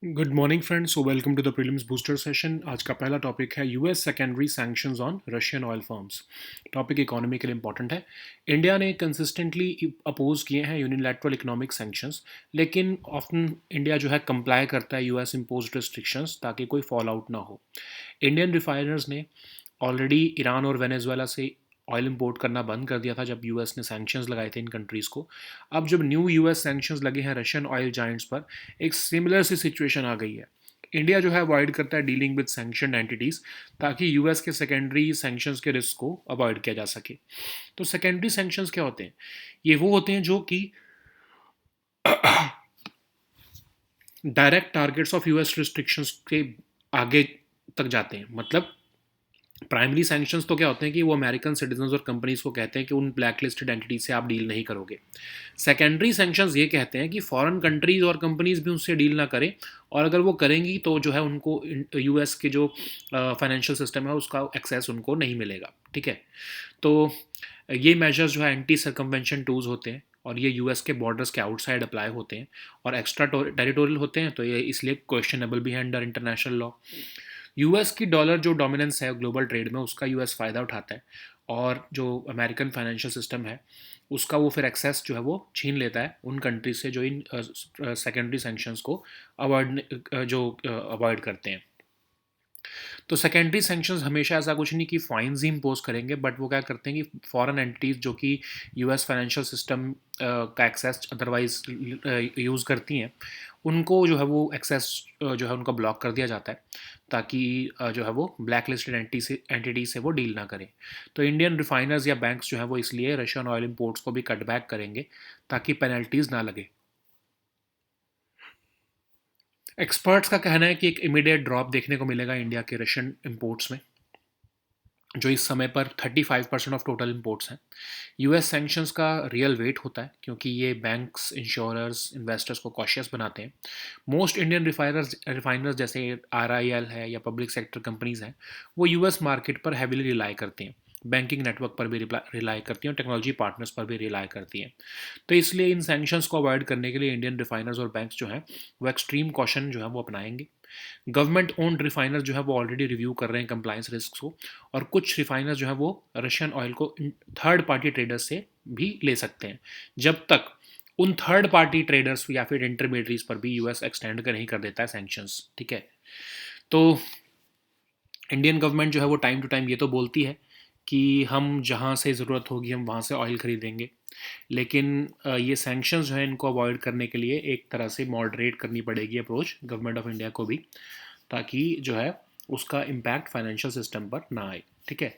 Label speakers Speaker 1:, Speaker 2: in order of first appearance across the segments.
Speaker 1: Good morning friends, so welcome to the prelims booster session. आज का पहला topic है US secondary sanctions on Russian oil firms. Topic economy के लिए important है। इंडिया ने कंसिस्टेंटली अपोज किए हैं यूनिलैटरल इकोनॉमिक सैंक्शंस, लेकिन ऑफ्टन इंडिया जो है कंप्लाई करता है यूएस इम्पोज रिस्ट्रिक्शंस ताकि कोई फॉल आउट ना हो। इंडियन रिफाइनर्स ने ऑलरेडी ईरान और वेनेजुएला से ऑयल इंपोर्ट करना बंद कर दिया था जब यूएस ने सैंक्शंस लगाए थे इन कंट्रीज़ को। अब जब न्यू यूएस सैंक्शंस लगे हैं रशियन ऑयल जायंट्स पर, एक सिमिलर सी सिचुएशन आ गई है। इंडिया जो है अवॉइड करता है डीलिंग विद सैंक्शन एंटिटीज़ ताकि यूएस के सेकेंडरी सैंक्शंस के रिस्क को अवॉइड किया जा सके। तो सेकेंडरी सैंक्शंस क्या होते हैं? ये वो होते हैं जो कि direct targets of US restrictions के आगे तक जाते हैं। मतलब प्राइमरी सैंक्शंस तो क्या होते हैं कि वो अमेरिकन सिटीजन्स और कंपनीज को कहते हैं कि उन ब्लैक लिस्टेड एंटिटीज से आप डील नहीं करोगे। सेकेंडरी सैंक्शंस ये कहते हैं कि फॉरेन कंट्रीज और कंपनीज भी उनसे डील ना करें, और अगर वो करेंगी तो जो है उनको यूएस के जो फाइनेंशियल सिस्टम है उसका एक्सेस उनको नहीं मिलेगा। ठीक है, तो ये मेजर्स जो है एंटी सर्कमवेंशन टूल्स होते हैं और ये यूएस के बॉर्डर्स के आउटसाइड अप्लाई होते हैं और एक्स्ट्रा टेरिटोरियल होते हैं, तो ये इसलिए क्वेश्चनेबल भी है अंडर इंटरनेशनल लॉ। यूएस की डॉलर जो डोमिनेंस है ग्लोबल ट्रेड में उसका यूएस फ़ायदा उठाता है, और जो अमेरिकन फाइनेंशियल सिस्टम है उसका वो फिर एक्सेस जो है वो छीन लेता है उन कंट्रीज से जो इन सेकेंडरी सैंक्शंस को अवॉइड अवॉइड करते हैं। तो सेकेंडरी सैंक्शंस हमेशा ऐसा कुछ नहीं कि फाइन्स ही इम्पोज करेंगे, बट वो क्या करते हैं कि फॉरेन एंटिटीज़ जो कि यूएस फाइनेंशियल सिस्टम का एक्सेस अदरवाइज यूज़ करती हैं, उनको जो है वो एक्सेस जो है उनका ब्लॉक कर दिया जाता है ताकि जो है वो ब्लैक लिस्टेड एंटिटी से वो डील ना करें। तो इंडियन रिफाइनर्स या बैंक्स जो है वो इसलिए रशियन ऑयल इंपोर्ट्स को भी कट बैक करेंगे ताकि पेनल्टीज़ ना लगे। एक्सपर्ट्स का कहना है कि एक इमीडिएट ड्रॉप देखने को मिलेगा इंडिया के रशियन इंपोर्ट्स में, जो इस समय पर 35% ऑफ टोटल इंपोर्ट्स हैं। यूएस सैंक्शंस का रियल वेट होता है क्योंकि ये बैंक्स, इंश्योरर्स, इन्वेस्टर्स को कॉशियस बनाते हैं। मोस्ट इंडियन रिफाइनर्स जैसे आरआईएल है या पब्लिक सेक्टर कंपनीज हैं, वो यूएस मार्केट पर हैविली रिलाई करते हैं, बैंकिंग नेटवर्क पर भी रिलाई करती हैं और टेक्नोलॉजी पार्टनर्स पर भी रिलाई करती हैं। तो इसलिए इन सैंक्शंस को अवॉइड करने के लिए इंडियन रिफाइनर्स और बैंक्स जो हैं वो एक्सट्रीम कॉशन जो है वो अपनाएंगे। गवर्नमेंट ओन्ड रिफाइनर जो है वो ऑलरेडी रिव्यू कर रहे हैं कंप्लायंस रिस्क को, और कुछ रिफाइनर जो है वो रशियन ऑयल को थर्ड पार्टी ट्रेडर्स से भी ले सकते हैं, जब तक उन थर्ड पार्टी ट्रेडर्स या फिर इंटरमीडियरीज पर भी यूएस एक्सटेंड कर नहीं कर देता है सैंक्शंस। ठीक है, तो इंडियन गवर्नमेंट जो है वो टाइम टू टाइम ये तो बोलती है कि हम जहाँ से ज़रूरत होगी हम वहाँ से ऑयल ख़रीदेंगे, लेकिन ये सैंक्शंस जो है इनको अवॉइड करने के लिए एक तरह से मॉडरेट करनी पड़ेगी अप्रोच गवर्नमेंट ऑफ इंडिया को भी, ताकि जो है उसका इम्पैक्ट फाइनेंशियल सिस्टम पर ना आए। ठीक है,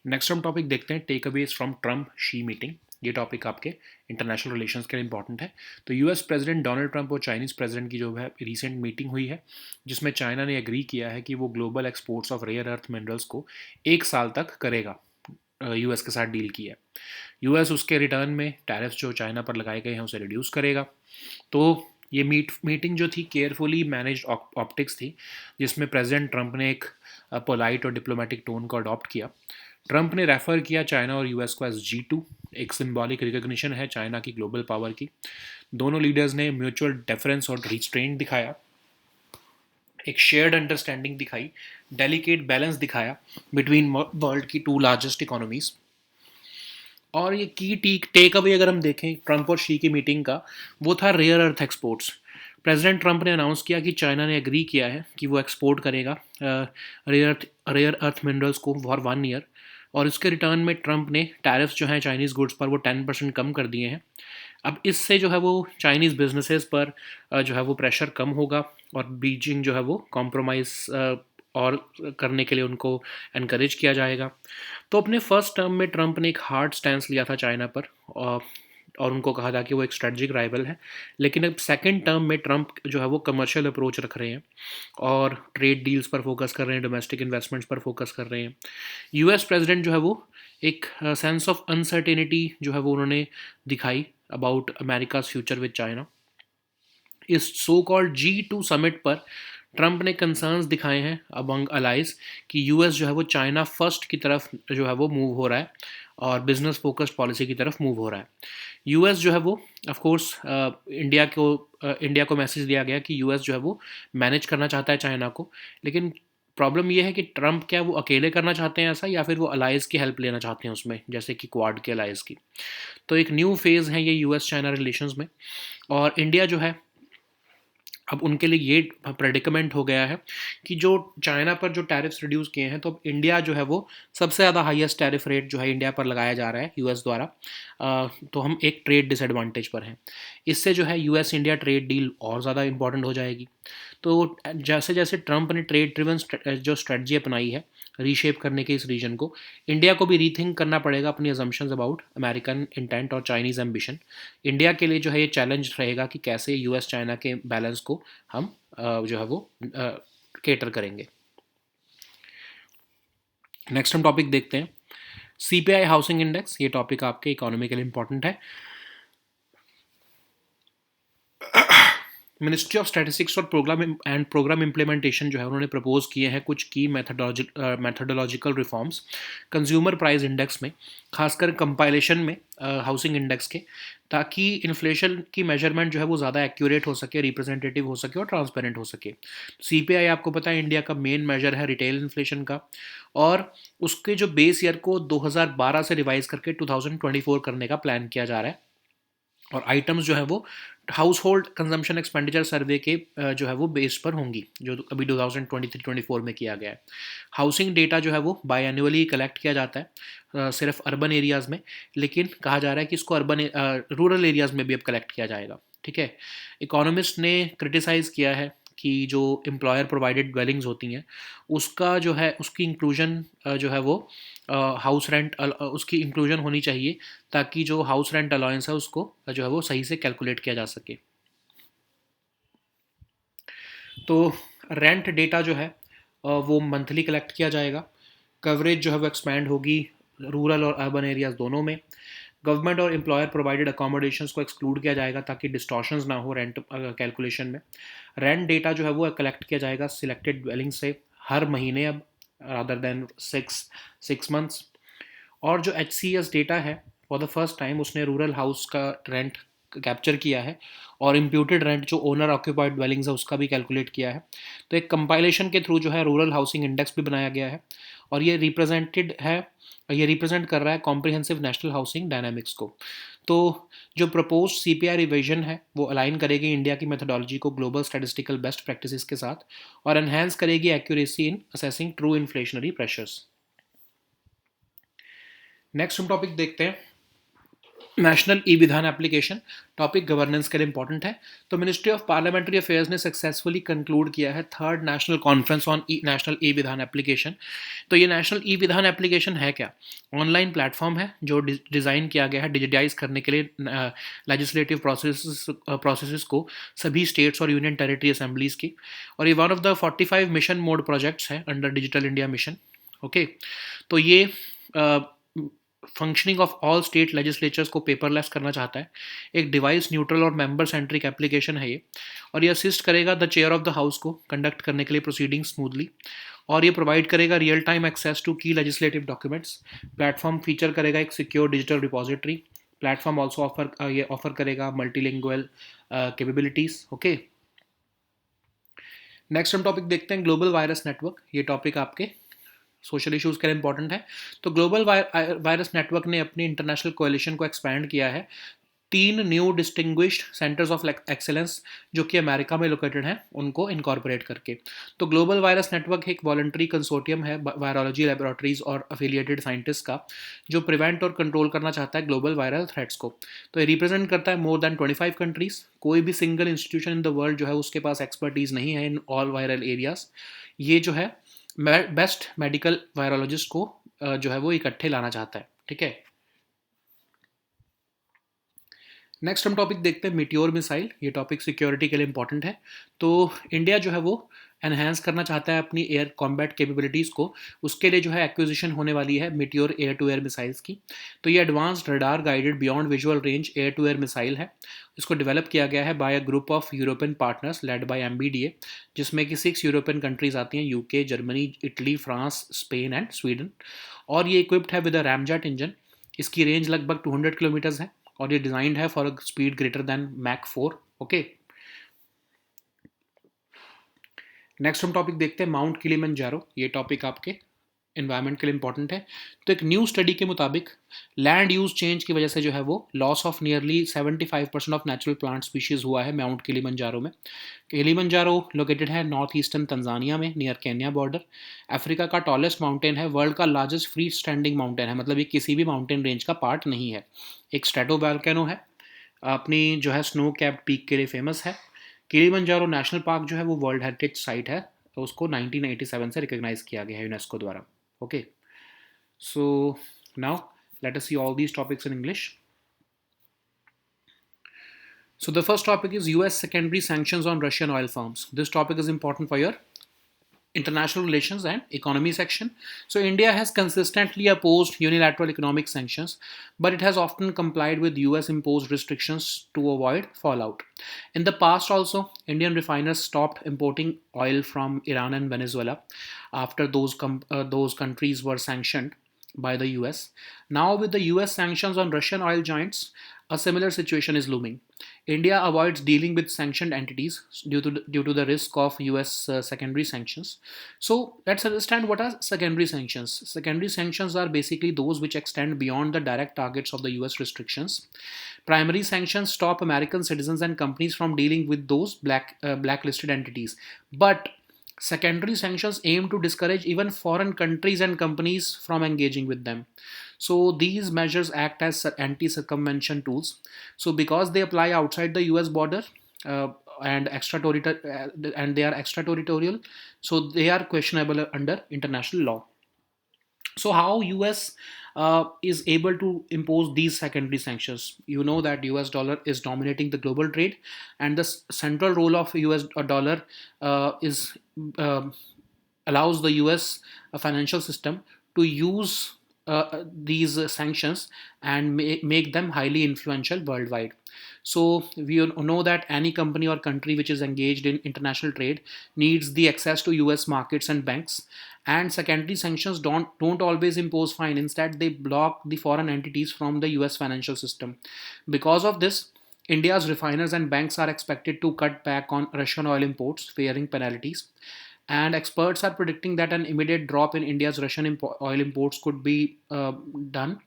Speaker 1: नेक्स्ट हम टॉपिक देखते हैं, takeaways from Trump Xi meeting. ये टॉपिक आपके इंटरनेशनल रिलेशंस के लिए इंपॉर्टेंट है। तो यूएस प्रेसिडेंट डोनाल्ड ट्रंप और चाइनीज़ प्रेसिडेंट की जो है रीसेंट मीटिंग हुई है, जिसमें चाइना ने एग्री किया है कि वो global exports of rare earth minerals को 1 साल तक करेगा। यूएस के साथ डील की है। यूएस उसके रिटर्न में टैरिफ्स जो चाइना पर लगाए गए हैं उसे रिड्यूस करेगा। तो ये मीटिंग जो थी केयरफुली मैनेज्ड ऑप्टिक्स थी, जिसमें प्रेसिडेंट ट्रंप ने एक पोलाइट और डिप्लोमेटिक टोन को अडॉप्ट किया। ट्रंप ने रेफर किया चाइना और यूएस को एज G2, एक सिंबॉलिक रिकग्निशन है चाइना की ग्लोबल पावर की। दोनों लीडर्स ने म्यूचुअल डेफरेंस और रिस्ट्रेंट दिखाया, एक शेयर्ड अंडरस्टैंडिंग दिखाई, डेलिकेट बैलेंस दिखाया बिटवीन वर्ल्ड की टू लार्जेस्ट इकोनॉमीज। और ये की टेक अवे अगर हम देखें ट्रंप और शी की मीटिंग का, वो था rare earth exports. President Trump ने अनाउंस किया कि चाइना ने एग्री किया है कि वो एक्सपोर्ट करेगा रेयर अर्थ मिनरल्स को फॉर 1 ईयर, और इसके रिटर्न में ट्रंप ने टैरिफ्स जो हैं चाइनीज़ गुड्स पर वो 10% कम कर दिए हैं। अब इससे जो है वो चाइनीज़ बिजनेसेस पर जो है वो प्रेशर कम होगा, और बीजिंग जो है वो कॉम्प्रोमाइज़ और करने के लिए उनको एनकरेज किया जाएगा। तो अपने फर्स्ट टर्म में ट्रंप ने एक हार्ड स्टैंस लिया था चाइना पर, और उनको कहा था कि वो एक स्ट्रेटजिक राइवल है। लेकिन अब सेकंड टर्म में ट्रंप जो है वो कमर्शियल अप्रोच रख रहे हैं और ट्रेड डील्स पर फोकस कर रहे हैं, डोमेस्टिक इन्वेस्टमेंट्स पर फोकस कर रहे हैं। यूएस प्रेसिडेंट जो है वो एक सेंस ऑफ अनसर्टेनिटी जो है वो उन्होंने दिखाई about America's future with China. इस सो कॉल्ड G2 समिट पर ट्रंप ने कंसर्न्स दिखाए हैं अमंग अलाइज कि यूएस जो है वो चाइना फर्स्ट की तरफ जो है वो मूव हो रहा है, और बिजनेस फोकस्ड पॉलिसी की तरफ मूव हो रहा है। यूएस जो है वो ऑफ कोर्स इंडिया को मैसेज दिया गया कि यूएस जो है वो मैनेज करना चाहता है चाइना को, लेकिन प्रॉब्लम ये है कि ट्रम्प क्या वो अकेले करना चाहते हैं ऐसा, या फिर वो अलाइज की हेल्प लेना चाहते हैं उसमें, जैसे कि क्वाड के अलाइज की। तो एक न्यू फेज़ है ये यूएस चाइना रिलेशंस में। और इंडिया जो है अब उनके लिए ये प्रेडिकमेंट हो गया है कि जो चाइना पर जो टैरिफ्स रिड्यूस किए हैं, तो अब इंडिया जो है वो सबसे ज़्यादा हाईएस्ट टैरिफ रेट जो है इंडिया पर लगाया जा रहा है यूएस द्वारा। तो हम एक ट्रेड डिसएडवांटेज पर हैं। इससे जो है यूएस इंडिया ट्रेड डील और ज़्यादा इंपॉर्टेंट हो जाएगी। तो जैसे जैसे ट्रंप ने ट्रेड ड्रिवन जो स्ट्रेटजी अपनाई है रीशेप करने के इस रीजन को, इंडिया को भी रीथिंक करना पड़ेगा अपनी अजम्पशंस अबाउट अमेरिकन इंटेंट और चाइनीज़ एम्बिशन। इंडिया के लिए जो है ये चैलेंज रहेगा कि कैसे यूएस चाइना के बैलेंस को हम जो है वो केटर करेंगे। नेक्स्ट हम टॉपिक देखते हैं सीपीआई हाउसिंग इंडेक्स। ये टॉपिक आपके इकोनॉमी के लिए इंपॉर्टेंट है। मिनिस्ट्री ऑफ स्टैटिस्टिक्स और प्रोग्राम इम्प्लीमेंटेशन जो है उन्होंने प्रपोज किए हैं कुछ की methodological reforms consumer price index में, खासकर कंपाइलेशन में हाउसिंग इंडेक्स के, ताकि इन्फ्लेशन की मेजरमेंट जो है वो ज़्यादा एक्यूरेट हो सके, रिप्रेजेंटेटिव हो सके और ट्रांसपेरेंट हो सके। सीपीआई आपको पता है इंडिया का मेन मेजर है रिटेल इन्फ्लेशन का, और उसके जो बेस ईयर को 2012 से रिवाइज करके 2024 करने का प्लान किया जा रहा है। और आइटम्स जो है वो हाउस होल्ड कंजम्पशन एक्सपेंडिचर सर्वे के जो है वो बेस पर होंगी, जो अभी 2023-24 में किया गया है। हाउसिंग डेटा जो है वो बाय एनुअली कलेक्ट किया जाता है सिर्फ अर्बन एरियाज़ में, लेकिन कहा जा रहा है कि इसको रूरल एरियाज़ में भी अब कलेक्ट किया जाएगा। ठीक है। इकोनॉमिस्ट ने क्रिटिसाइज़ किया है कि जो एम्प्लॉयर प्रोवाइडेड ड्वेलिंग्स होती हैं उसका जो है उसकी इंक्लूजन जो है वो हाउस रेंट उसकी इंक्लूजन होनी चाहिए, ताकि जो हाउस रेंट अलाउंस है उसको जो है वो सही से कैलकुलेट किया जा सके। तो रेंट डेटा जो है वो मंथली कलेक्ट किया जाएगा। कवरेज जो है वो एक्सपैंड होगी रूरल और अर्बन एरियाज दोनों में। गवर्नमेंट और एम्प्लॉयर प्रोवाइडेड अकोमोडेशंस को एक्सक्लूड किया जाएगा ताकि डिस्टॉर्शंस ना हो रेंट कैलकुलेशन में। रेंट डेटा जो है वो कलेक्ट किया जाएगा सिलेक्टेड ड्वेलिंग से हर महीने अब, रादर देन सिक्स मंथ्स। और जो एच डेटा है फॉर द फर्स्ट टाइम उसने रूरल हाउस का रेंट कैप्चर किया है, और इम्प्यूटेड रेंट जो ओनर ऑक्यूपाइड ड्वेलिंग्स है उसका भी कैलकुलेट किया है। तो एक कंपाइलेशन के थ्रू जो है रूरल हाउसिंग इंडेक्स भी बनाया गया है, और ये रिप्रेजेंट कर रहा है कॉम्प्रिहेंसिव नेशनल हाउसिंग डायनामिक्स को। तो जो प्रपोज सीपीआई रिविजन है वो अलाइन करेगी इंडिया की मेथोडोलॉजी को ग्लोबल स्टैटिस्टिकल बेस्ट प्रैक्टिसेस के साथ, और एनहेंस करेगी accuracy in assessing true inflationary pressures. Next हम टॉपिक देखते हैं नेशनल ई विधान एप्लीकेशन। टॉपिक गवर्नेंस के लिए इंपॉर्टेंट है। तो मिनिस्ट्री ऑफ पार्लियामेंट्री अफेयर्स ने सक्सेसफुली कंक्लूड किया है third national conference on national e विधान एप्लीकेशन। तो ये नेशनल ई विधान एप्लीकेशन है क्या? ऑनलाइन प्लेटफॉर्म है जो डिज़ाइन किया गया है डिजिटाइज करने के लिए लेजिस्लेटिव प्रोसेस को सभी स्टेट्स और यूनियन टेरिटरी असेंबलीज़ की, और ये one of the 45 mission mode projects है under digital India mission. Okay. तो ये functioning of all state legislatures को पेपरलेस करना चाहता है। एक डिवाइस न्यूट्रल और मेंबर सेंट्रिक एप्लीकेशन है ये, और ये असिस्ट करेगा the chair of the house को कंडक्ट करने के लिए प्रोसीडिंग स्मूथली, और ये प्रोवाइड करेगा real time access to key legislative documents. Platform feature करेगा एक secure digital repository. Platform also offer करेगा मल्टीलिंगुअल कैपेबिलिटीज़। ओके। नेक्स्ट हम टॉपिक देखते हैं ग्लोबल वायरस नेटवर्क। ये टॉपिक आपके सोशल इश्यूज़ के लिए इंपॉर्टेंट है। तो ग्लोबल वायरस नेटवर्क ने अपनी इंटरनेशनल कोalition को एक्सपैंड किया है 3 new distinguished centres of excellence जो कि अमेरिका में लोकेटेड हैं उनको इनकॉर्पोरेट करके। तो ग्लोबल वायरस नेटवर्क एक वॉलंटरी कंसोर्टियम है वायरोलॉजी लेबोरेटरीज और अफिलिएटेड साइंटिस्ट का, जो प्रिवेंट और कंट्रोल करना चाहता है ग्लोबल वायरल थ्रेट्स को। तो ये रिप्रेजेंट करता है मोर देन 25 कंट्रीज़। कोई भी single institution in the world जो है उसके पास एक्सपर्टीज़ नहीं है इन ऑल वायरल एरियाज। ये जो है बेस्ट मेडिकल वायरोलॉजिस्ट को जो है वो इकट्ठे लाना चाहता है। ठीक है। नेक्स्ट हम टॉपिक देखते हैं मीटियोर मिसाइल। ये टॉपिक सिक्योरिटी के लिए इंपॉर्टेंट है। तो इंडिया जो है वो एनहेंस करना चाहता है अपनी एयर कॉम्बैट कैपेबिलिटीज़ को। उसके लिए जो है एक्विजिशन होने वाली है Meteor air to air missiles की। तो ये advanced radar guided beyond visual range air to air missile है। इसको डेवलप किया गया है by a group of European partners led by MBDA, जिसमें कि 6 यूरोपियन कंट्रीज आती हैं, UK, Germany, Italy, France, Spain and Sweden. और ये इक्विप्ड है विद अ रैमजेट इंजन इसकी रेंज लगभग 200 किलोमीटर्स है और ये डिज़ाइंड है for a speed greater than Mach 4। Okay, next हम टॉपिक देखते हैं माउंट किलिमंजारो। ये टॉपिक आपके इन्वायरमेंट के लिए इंपॉर्टेंट है। तो एक न्यू स्टडी के मुताबिक लैंड यूज चेंज की वजह से जो है वो loss of nearly 75% of natural plant species हुआ है माउंट किलिमंजारो में। किलिमंजारो लोकेटेड है नॉर्थ ईस्टर्न तंजानिया में नियर केन्या बॉर्डर। अफ्रीका का टॉलेस्ट माउंटेन है, वर्ल्ड का लार्जेस्ट फ्री स्टैंडिंग माउंटेन है, मतलब ये किसी भी माउंटेन रेंज का पार्ट नहीं है। एक स्ट्रेटो वोल्केनो है, अपनी जो है स्नो कैप्ड पीक के लिए फेमस है। किलिमंजारो नेशनल पार्क जो है वो वर्ल्ड हेरिटेज साइट है, तो उसको 1987 से रिकॉग्नाइज किया गया है यूनेस्को द्वारा। Okay, so now let us see all these topics in English. So the first topic is US secondary sanctions on Russian oil firms. This topic is important for your international relations and economy section. So India has consistently opposed unilateral economic sanctions, but it has often complied with US imposed restrictions to avoid fallout. In the past also, Indian refiners stopped importing oil from Iran and Venezuela after those countries were sanctioned by the US. Now, with the US sanctions on Russian oil giants, a similar situation is looming. India avoids dealing with sanctioned entities due to the risk of US secondary sanctions. So, let's understand what are secondary sanctions. Secondary sanctions are basically those which extend beyond the direct targets of the US restrictions. Primary sanctions stop American citizens and companies from dealing with those blacklisted entities. But secondary sanctions aim to discourage even foreign countries and companies from engaging with them. So these measures act as anti-circumvention tools. So because they apply outside the U.S. border uh, and they are extraterritorial, so they are questionable under international law. So how US is able to impose these secondary sanctions? You know that US dollar is dominating the global trade, and the central role of US dollar is allows the US financial system to use these sanctions and make them highly influential worldwide. So we know that any company or country which is engaged in international trade needs the access to US markets and banks. And secondary sanctions don't always impose fine. Instead, they block the foreign entities from the US financial system. Because of this, India's refiners and banks are expected to cut back on Russian oil imports, fearing penalties. And experts are predicting that an immediate drop in India's Russian oil imports could be done,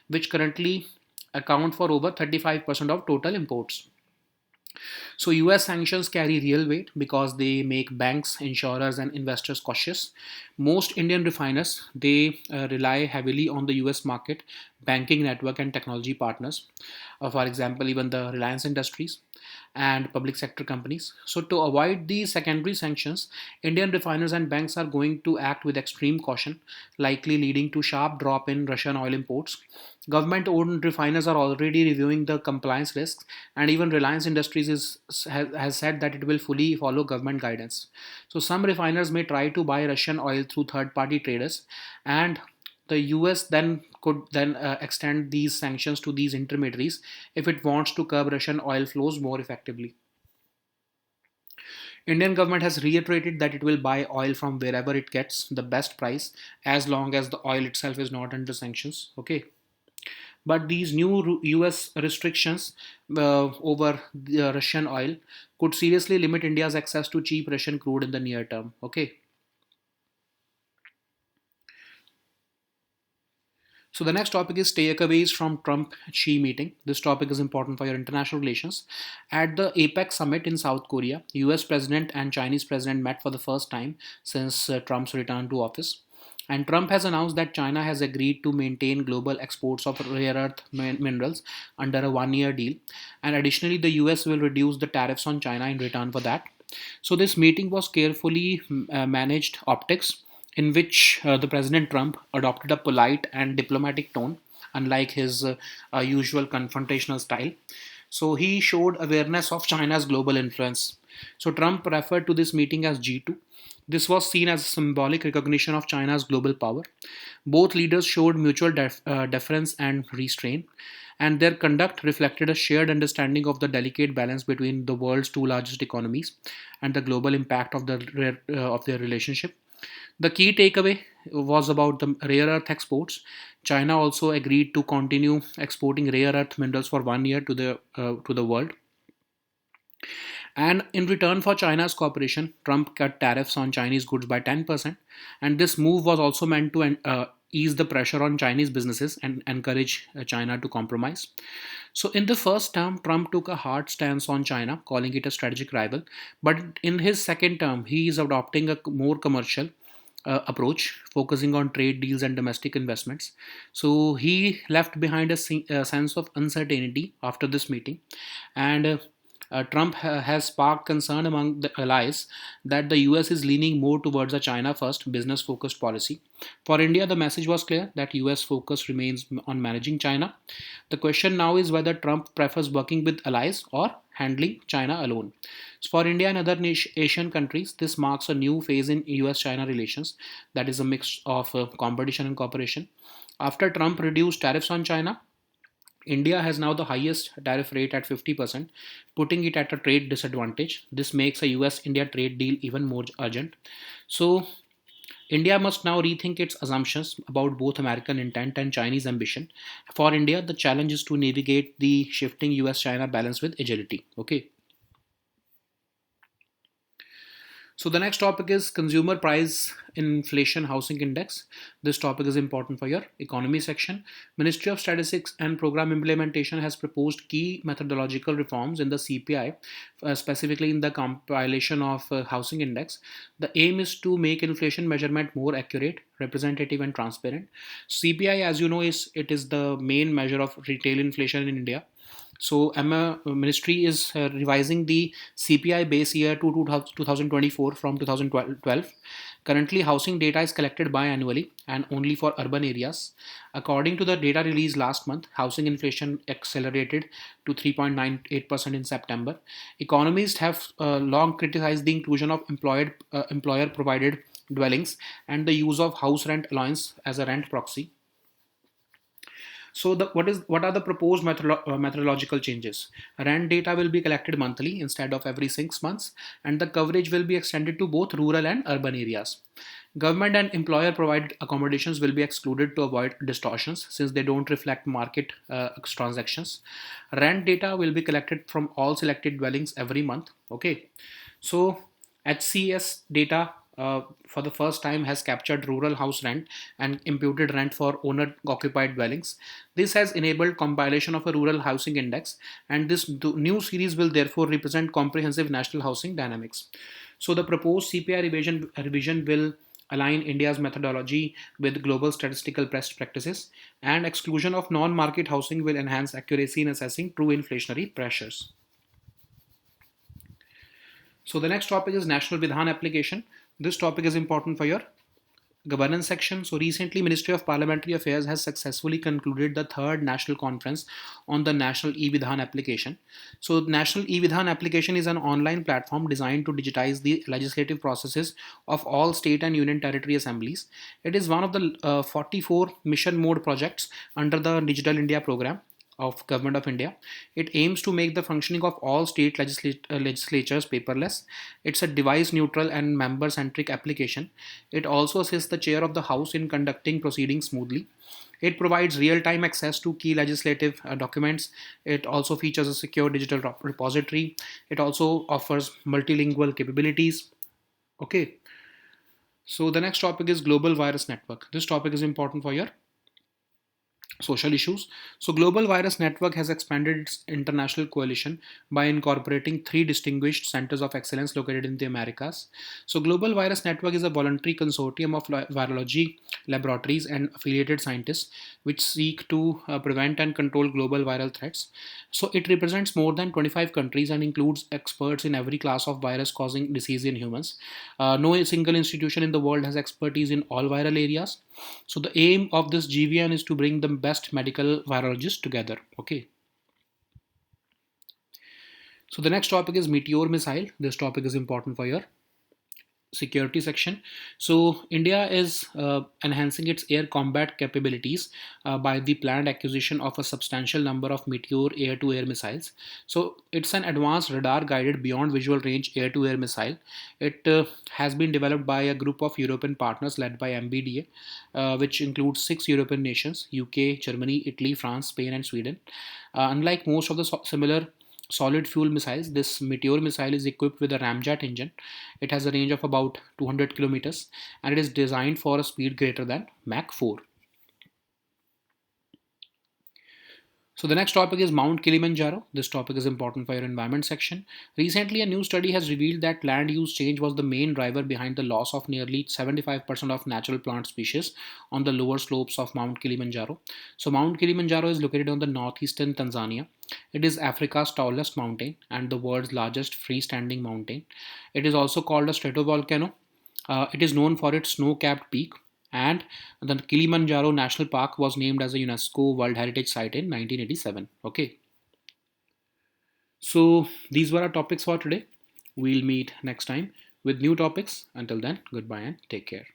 Speaker 1: which currently account for over 35% of total imports. So US sanctions carry real weight because they make banks, insurers and investors cautious. Most Indian refiners they rely heavily on the US market, banking network and technology partners. For example, even the Reliance Industries and public sector companies. So to avoid these secondary sanctions, Indian refiners and banks are going to act with extreme caution, likely leading to sharp drop in Russian oil imports. Government owned refiners are already reviewing the compliance risks, and even Reliance Industries has said that it will fully follow government guidance. So, some refiners may try to buy Russian oil through third party traders, and the US then could then extend these sanctions to these intermediaries if it wants to curb Russian oil flows more effectively. Indian government has reiterated that it will buy oil from wherever it gets the best price as long as the oil itself is not under sanctions. Okay, but these new US restrictions over the Russian oil could seriously limit India's access to cheap Russian crude in the near term. Okay. So the next topic is takeaways from Trump-Xi meeting. This topic is important for your international relations. At the APEC summit in South Korea, US President and Chinese President met for the first time since Trump's return to office. And Trump has announced that China has agreed to maintain global exports of rare earth minerals under a 1 year deal. And additionally, the US will reduce the tariffs on China in return for that. So, this meeting was carefully managed optics in which the President Trump adopted a polite and diplomatic tone, unlike his usual confrontational style. So, he showed awareness of China's global influence. So, Trump referred to this meeting as G2. This was seen as a symbolic recognition of China's global power. Both leaders showed mutual deference and restraint, and their conduct reflected a shared understanding of the delicate balance between the world's two largest economies and the global impact of their relationship. The key takeaway
Speaker 2: was about the rare earth exports. China also agreed to continue exporting rare earth minerals for 1 year to the world. And in return for China's cooperation, Trump cut tariffs on Chinese goods by 10%. And this move was also meant to ease the pressure on Chinese businesses and encourage China to compromise. So, in the first term, Trump took a hard stance on China, calling it a strategic rival. But in his second term, he is adopting a more commercial approach, focusing on trade deals and domestic investments. So, he left behind a sense of uncertainty after this meeting. And Trump has sparked concern among the allies that the US is leaning more towards a China first, business focused policy. For India, the message was clear that US focus remains on managing China. The question now is whether Trump prefers working with allies or handling China alone. So for India and other Asian countries, this marks a new phase in US China relations that is a mix of competition and cooperation. After Trump reduced tariffs on China, India has now the highest tariff rate at 50%, putting it at a trade disadvantage. This makes a US India trade deal even more urgent. So, India must now rethink its assumptions about both American intent and Chinese ambition. For India, the challenge is to navigate the shifting US China balance with agility. Okay. So the next topic is consumer price inflation housing index. This topic is important for your economy section. Ministry of Statistics and Program Implementation has proposed key methodological reforms in the CPI, specifically in the compilation of housing index. The aim is to make inflation measurement more accurate, representative, and transparent. CPI, as you know, is the main measure of retail inflation in India. So, EMA Ministry is revising the CPI base year to 2024 from 2012. Currently, housing data is collected biannually and only for urban areas. According to the data released last month, housing inflation accelerated to 3.98% in September. Economists have long criticized the inclusion of employer provided dwellings and the use of house rent allowance as a rent proxy. So what are the proposed methodological changes? Rent data will be collected monthly instead of every 6 months, and the coverage will be extended to both rural and urban areas. Government and employer provided accommodations will be excluded to avoid distortions since they don't reflect market transactions. Rent data will be collected from all selected dwellings every month. Okay, so HCS data for the first time has captured rural house rent and imputed rent for owner occupied dwellings. This has enabled compilation of a rural housing index, and this new series will therefore represent comprehensive national housing dynamics. So the proposed CPI revision will align India's methodology with global statistical best practices, and exclusion of non-market housing will enhance accuracy in assessing true inflationary pressures. So the next topic is National Vidhan application. This topic is important for your governance section. So recently, Ministry of Parliamentary Affairs has successfully concluded the third national conference on the National E-Vidhan application. So National E-Vidhan application is an online platform designed to digitize the legislative processes of all state and union territory assemblies. It is one of the 44 mission mode projects under the Digital India program of Government of India. It aims to make the functioning of all state legislatures paperless. It's a device neutral and member centric application. It also assists the chair of the House in conducting proceedings smoothly. It provides real time access to key legislative documents. It also features a secure digital repository. It also offers multilingual capabilities. Okay, so the next topic is Global Virus Network. This topic is important for your social issues. So, Global Virus Network has expanded its international coalition by incorporating three distinguished centers of excellence located in the Americas. So, Global Virus Network is a voluntary consortium of virology laboratories and affiliated scientists which seek to prevent and control global viral threats. So, it represents more than 25 countries and includes experts in every class of virus causing disease in humans. No single institution in the world has expertise in all viral areas. So the aim of this GVN is to bring the best medical virologists together. Okay. So the next topic is Meteor missile. This topic is important for your security section. So India is enhancing its air combat capabilities by the planned acquisition of a substantial number of Meteor air-to-air missiles. So it's an advanced radar-guided beyond visual range air-to-air missile. It has been developed by a group of European partners led by MBDA, which includes 6 European nations: UK, Germany, Italy, France, Spain, and Sweden. Unlike most of the similar solid fuel missiles, this Meteor missile is equipped with a ramjet engine. It has a range of about 200 kilometers and it is designed for a speed greater than Mach 4. So the next topic is Mount Kilimanjaro. This topic is important for your environment section. Recently, a new study has revealed that land use change was the main driver behind the loss of nearly 75% of natural plant species on the lower slopes of Mount Kilimanjaro. So Mount Kilimanjaro is located on the northeastern Tanzania. It is Africa's tallest mountain and the world's largest freestanding mountain. It is also called a stratovolcano. It is known for its snow-capped peak, and the Kilimanjaro National Park was named as a UNESCO World Heritage Site in 1987. Okay, so these were our topics for today. We'll meet next time with new topics. Until then, goodbye and take care.